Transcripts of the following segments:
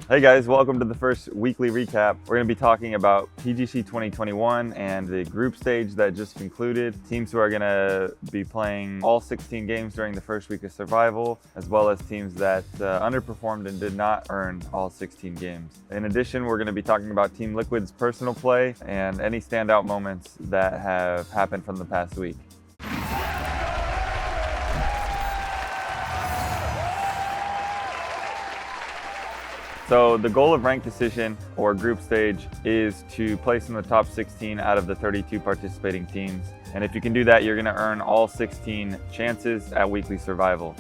Hey guys, welcome to the first weekly recap. We're going to be talking about PGC 2021 and the group stage that just concluded. Teams who are going to be playing all 16 games during the first week of survival, as well as teams that underperformed and did not earn all 16 games. In addition, we're going to be talking about Team Liquid's personal play and any standout moments that have happened from the past week. So the goal of ranked decision or group stage is to place in the top 16 out of the 32 participating teams. And if you can do that, you're going to earn all 16 chances at weekly survival.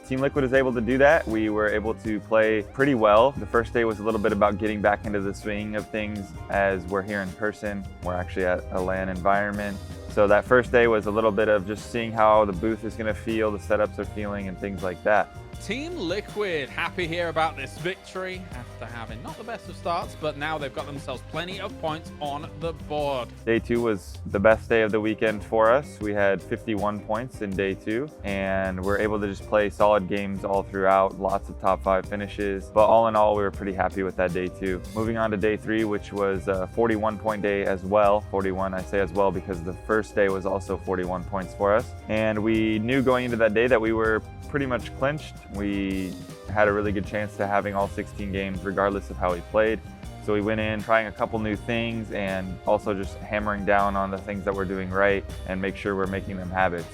Team Liquid is able to do that. We were able to play pretty well. The first day was a little bit about getting back into the swing of things as we're here in person. We're actually at a LAN environment. So that first day was a little bit of just seeing how the booth is going to feel, the setups are feeling, and things like that. Team Liquid happy here about this victory after having not the best of starts, but now they've got themselves plenty of points on the board. Day 2 was the best day of the weekend for us. We had 51 points in day 2, and we're able to just play solid games all throughout, lots of top 5 finishes. But all in all, we were pretty happy with that day 2. Moving on to day 3, which was a 41-point day as well. 41, I say as well because the first day was also 41 points for us. And we knew going into that day that we were pretty much clinched. We had a really good chance to having all 16 games regardless of how we played. So we went in trying a couple new things and also just hammering down on the things that we're doing right and make sure we're making them habits.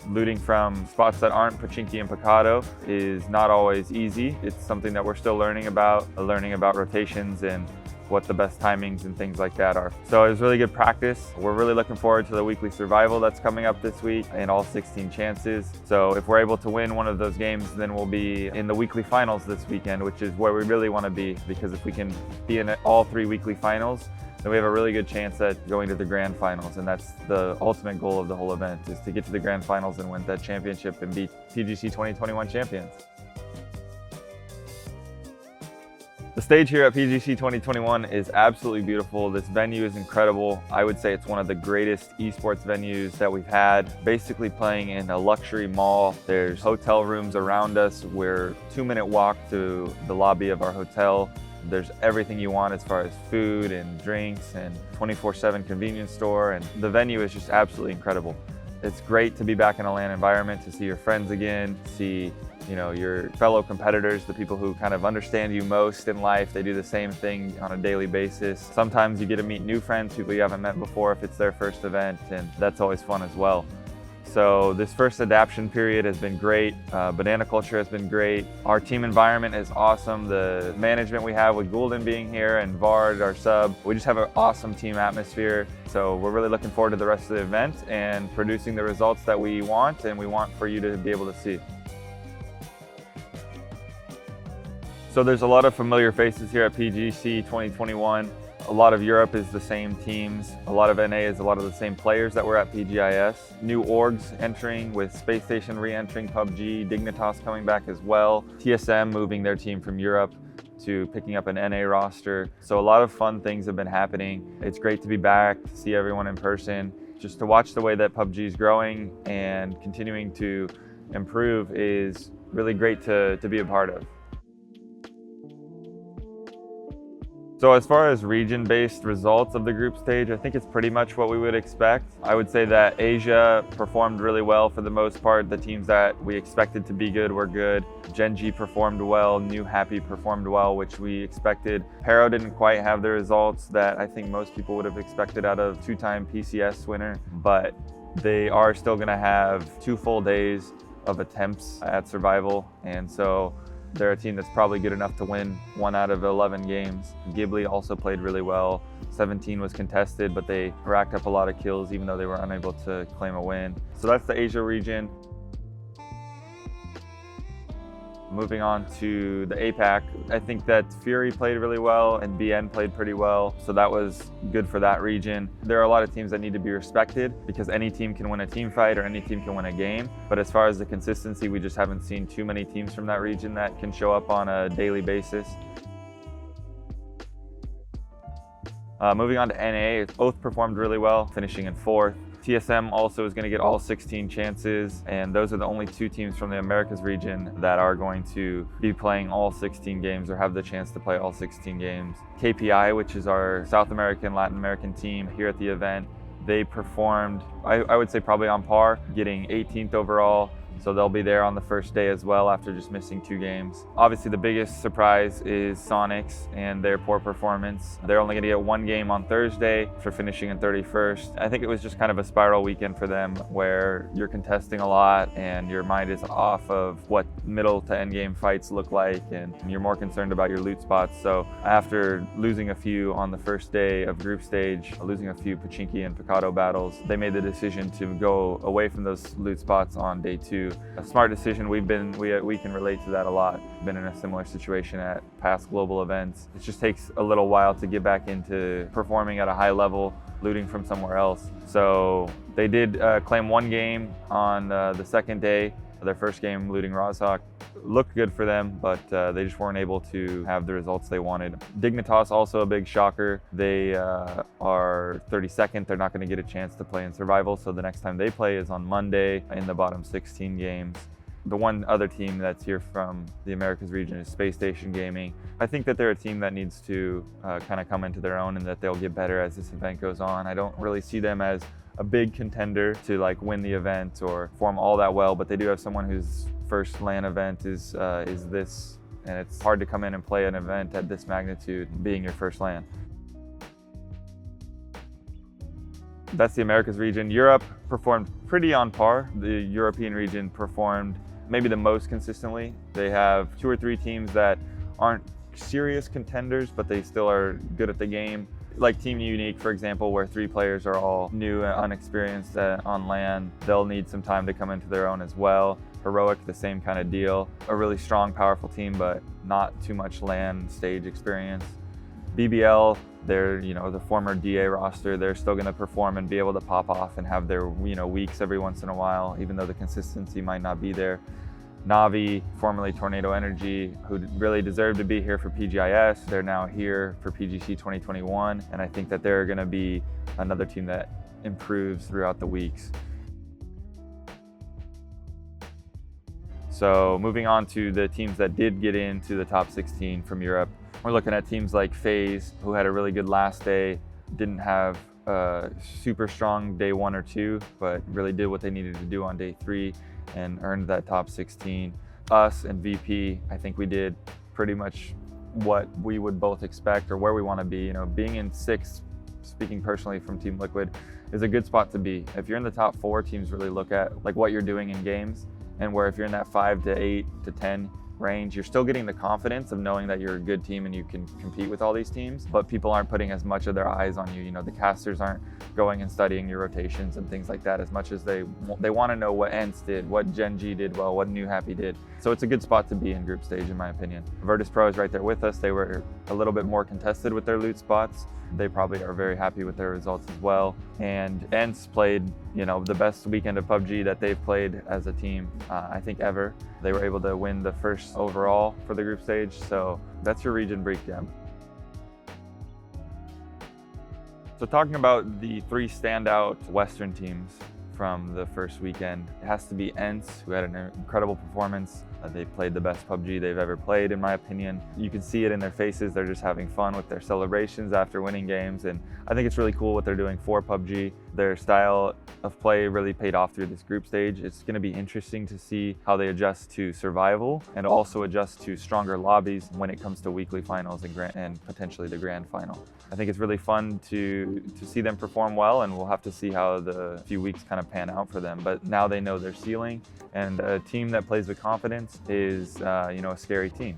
Looting from spots that aren't Pachinki and Picado is not always easy. It's something that we're still learning about rotations and what the best timings and things like that are. So it was really good practice. We're really looking forward to the weekly survival that's coming up this week and all 16 chances. So if we're able to win one of those games, then we'll be in the weekly finals this weekend, which is where we really want to be, because if we can be in all 3 weekly finals, then we have a really good chance at going to the grand finals. And that's the ultimate goal of the whole event, is to get to the grand finals and win that championship and be PGC 2021 champions. The stage here at PGC 2021 is absolutely beautiful. This venue is incredible. I would say it's one of the greatest esports venues that we've had. Basically playing in a luxury mall. There's hotel rooms around us. We're 2-minute walk to the lobby of our hotel. There's everything you want as far as food and drinks and 24/7 convenience store. And the venue is just absolutely incredible. It's great to be back in a LAN environment, to see your friends again, see your fellow competitors, the people who kind of understand you most in life. They do the same thing on a daily basis. Sometimes you get to meet new friends, people you haven't met before if it's their first event, and that's always fun as well. So this first adaptation period has been great. Banana culture has been great. Our team environment is awesome. The management we have with Goulden being here and Vard, our sub, we just have an awesome team atmosphere. So we're really looking forward to the rest of the event and producing the results that we want and we want for you to be able to see. So there's a lot of familiar faces here at PGC 2021. A lot of Europe is the same teams. A lot of NA is a lot of the same players that were at PGIS. New orgs entering with Space Station re-entering PUBG, Dignitas coming back as well. TSM moving their team from Europe to picking up an NA roster. So a lot of fun things have been happening. It's great to be back, to see everyone in person. Just to watch the way that PUBG is growing and continuing to improve is really great to be a part of. So as far as region-based results of the group stage, I think it's pretty much what we would expect. I would say that Asia performed really well for the most part. The teams that we expected to be good were good. Genji performed well, New Happy performed well, which we expected. Pero didn't quite have the results that I think most people would have expected out of 2-time PCS winner, but they are still gonna have 2 full days of attempts at survival, and so they're a team that's probably good enough to win 1 out of 11 games. Ghibli also played really well. 17 was contested, but they racked up a lot of kills even though they were unable to claim a win. So that's the Asia region. Moving on to the APAC, I think that Fury played really well and BN played pretty well, so that was good for that region. There are a lot of teams that need to be respected because any team can win a team fight or any team can win a game, but as far as the consistency, we just haven't seen too many teams from that region that can show up on a daily basis. Moving on to NA, both performed really well, finishing in 4th. TSM also is going to get all 16 chances, and those are the only 2 teams from the Americas region that are going to be playing all 16 games or have the chance to play all 16 games. KPI, which is our South American, Latin American team here at the event, they performed, I would say probably on par, getting 18th overall. So they'll be there on the first day as well after just missing 2 games. Obviously the biggest surprise is Sonics and their poor performance. They're only going to get 1 game on Thursday for finishing in 31st. I think it was just kind of a spiral weekend for them where you're contesting a lot and your mind is off of what middle to end game fights look like, and you're more concerned about your loot spots. So after losing a few on the first day of group stage, losing a few Pachinki and Picado battles, they made the decision to go away from those loot spots on day 2. A smart decision. We can relate to that a lot. Been in a similar situation at past global events. It just takes a little while to get back into performing at a high level, looting from somewhere else. So they did claim 1 game on the second day. Their first game, looting Rozhok, looked good for them, but they just weren't able to have the results they wanted. Dignitas, also a big shocker. They are 32nd. They're not going to get a chance to play in survival, so the next time they play is on Monday in the bottom 16 games. The one other team that's here from the Americas region is Space Station Gaming. I think that they're a team that needs to kind of come into their own, and that they'll get better as this event goes on. I don't really see them as a big contender to like win the event or perform all that well, but they do have someone whose first LAN event is this, and it's hard to come in and play an event at this magnitude being your first LAN. That's the Americas region. Europe performed pretty on par. The European region performed maybe the most consistently. They have 2 or 3 teams that aren't serious contenders, but they still are good at the game. Like Team Unique, for example, where 3 players are all new and unexperienced on LAN. They'll need some time to come into their own as well. Heroic, the same kind of deal. A really strong, powerful team, but not too much LAN stage experience. BBL, they're the former DA roster. They're still going to perform and be able to pop off and have their weeks every once in a while, even though the consistency might not be there. Navi, formerly Tornado Energy, who really deserved to be here for PGIS. They're now here for PGC 2021, and I think that they're going to be another team that improves throughout the weeks. So moving on to the teams that did get into the top 16 from Europe, we're looking at teams like FaZe, who had a really good last day, didn't have a super strong day 1 or 2, but really did what they needed to do on day 3 and earned that top 16. Us and VP, I think we did pretty much what we would both expect or where we want to be. Being in 6th, speaking personally from Team Liquid, is a good spot to be. If you're in the top 4, teams really look at like what you're doing in games, and where if you're in that 5 to 8 to 10 range, you're still getting the confidence of knowing that you're a good team and you can compete with all these teams, but people aren't putting as much of their eyes on you. The casters aren't going and studying your rotations and things like that as much as they want to know what ENCE did, what Gen G did well, what New Happy did. So it's a good spot to be in group stage, in my opinion. Virtus Pro is right there with us. They were a little bit more contested with their loot spots. They probably are very happy with their results as well. And ENCE played, the best weekend of PUBG that they've played as a team, I think ever. They were able to win the first overall for the group stage. So that's your region breakdown. So talking about the 3 standout Western teams from the first weekend, it has to be ENCE, who had an incredible performance. They played the best PUBG they've ever played, in my opinion. You can see it in their faces. They're just having fun with their celebrations after winning games, and I think it's really cool what they're doing for PUBG. Their style of play really paid off through this group stage. It's going to be interesting to see how they adjust to survival and also adjust to stronger lobbies when it comes to weekly finals and potentially the grand final. I think it's really fun to see them perform well, and we'll have to see how the few weeks kind of pan out for them. But now they know their ceiling, and a team that plays with confidence is a scary team.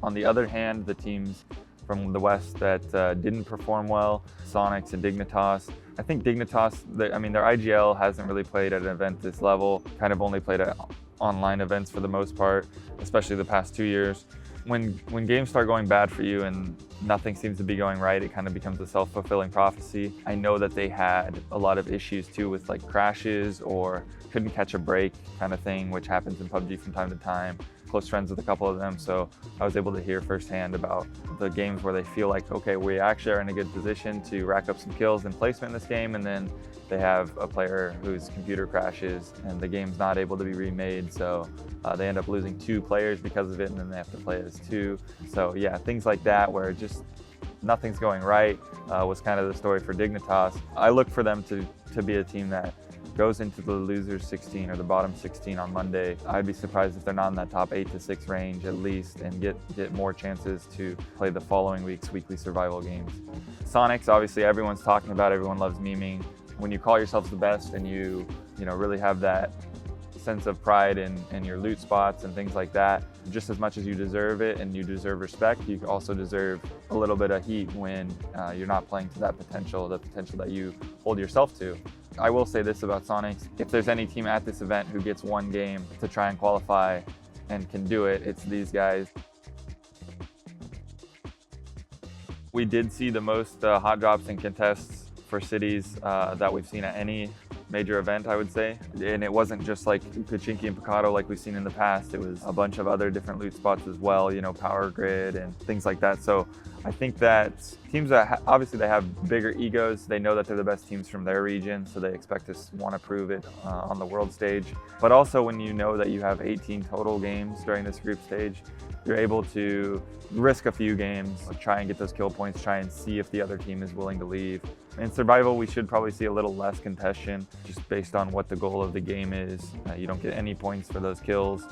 On the other hand, the teams from the West that didn't perform well, Sonics and Dignitas. I think Dignitas, their IGL hasn't really played at an event this level, kind of only played at online events for the most part, especially the past 2 years. When games start going bad for you and nothing seems to be going right, it kind of becomes a self-fulfilling prophecy. I know that they had a lot of issues too with like crashes or couldn't catch a break kind of thing, which happens in PUBG from time to time. close friends with a couple of them, so I was able to hear firsthand about the games where they feel like, okay, we actually are in a good position to rack up some kills and placement in this game, and then they have a player whose computer crashes and the game's not able to be remade, so they end up losing 2 players because of it, and then they have to play as 2. So yeah, things like that where just nothing's going right was kind of the story for Dignitas. I look for them to be a team that goes into the losers 16 or the bottom 16 on Monday. I'd be surprised if they're not in that top 8 to 6 range at least, and get more chances to play the following week's weekly survival games. Sonics, obviously everyone's talking about, everyone loves memeing. When you call yourselves the best and you really have that sense of pride in your loot spots and things like that, just as much as you deserve it and you deserve respect, you also deserve a little bit of heat when you're not playing to that potential, the potential that you hold yourself to. I will say this about Sonics: if there's any team at this event who gets one game to try and qualify and can do it, it's these guys. We did see the most hot drops and contests for cities that we've seen at any major event, I would say. And it wasn't just like Pachinki and Picado like we've seen in the past. It was a bunch of other different loot spots as well, Power Grid and things like that. So I think that teams that obviously they have bigger egos, they know that they're the best teams from their region, so they expect to want to prove it on the world stage. But also when you know that you have 18 total games during this group stage, you're able to risk a few games, try and get those kill points, try and see if the other team is willing to leave. In survival, we should probably see a little less contention just based on what the goal of the game is. You don't get any points for those kills.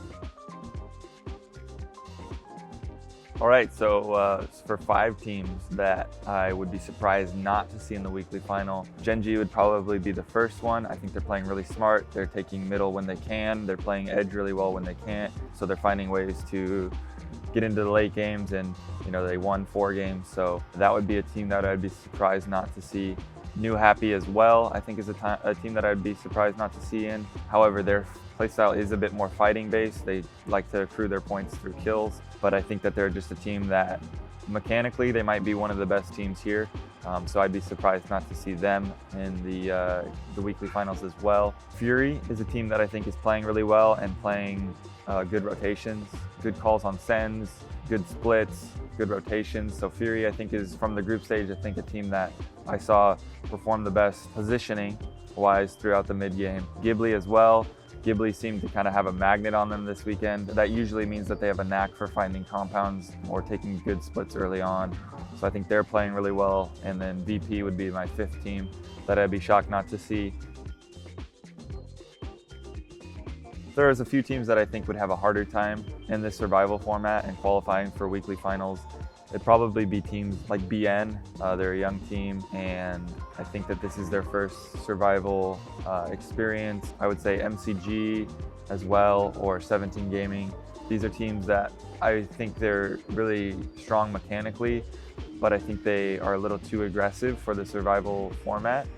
All right, so for 5 teams that I would be surprised not to see in the weekly final, Gen G would probably be the first one. I think they're playing really smart. They're taking middle when they can. They're playing edge really well when they can't. So they're finding ways to get into the late games, and they won 4 games. So that would be a team that I'd be surprised not to see. New Happy as well, I think, is a team that I'd be surprised not to see in. However, their playstyle is a bit more fighting based. They like to accrue their points through kills, but I think that they're just a team that mechanically they might be one of the best teams here. So I'd be surprised not to see them in the weekly finals as well. Fury is a team that I think is playing really well and playing good rotations, good calls on sends, good splits, good rotations. So Fury, I think, is from the group stage, I think a team that I saw perform the best positioning wise throughout the mid game. Ghibli as well. Ghibli seemed to kind of have a magnet on them this weekend. That usually means that they have a knack for finding compounds or taking good splits early on. So I think they're playing really well. And then VP would be my 5th team that I'd be shocked not to see. There's a few teams that I think would have a harder time in this survival format and qualifying for weekly finals. It'd probably be teams like BN. They're a young team, and I think that this is their first survival experience. I would say MCG as well, or 17 Gaming. These are teams that I think they're really strong mechanically, but I think they are a little too aggressive for the survival format,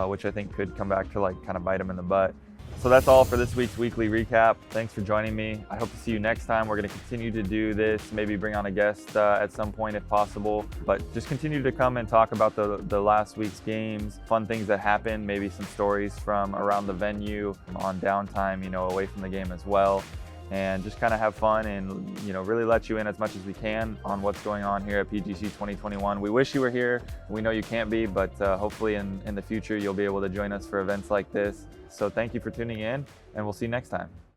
which I think could come back to kind of bite them in the butt. So that's all for this week's weekly recap. Thanks for joining me. I hope to see you next time. We're going to continue to do this, maybe bring on a guest at some point if possible, but just continue to come and talk about the last week's games, fun things that happened, maybe some stories from around the venue on downtime, away from the game as well, and just kind of have fun and, really let you in as much as we can on what's going on here at PGC 2021. We wish you were here. We know you can't be, but hopefully in the future, you'll be able to join us for events like this. So thank you for tuning in, and we'll see you next time.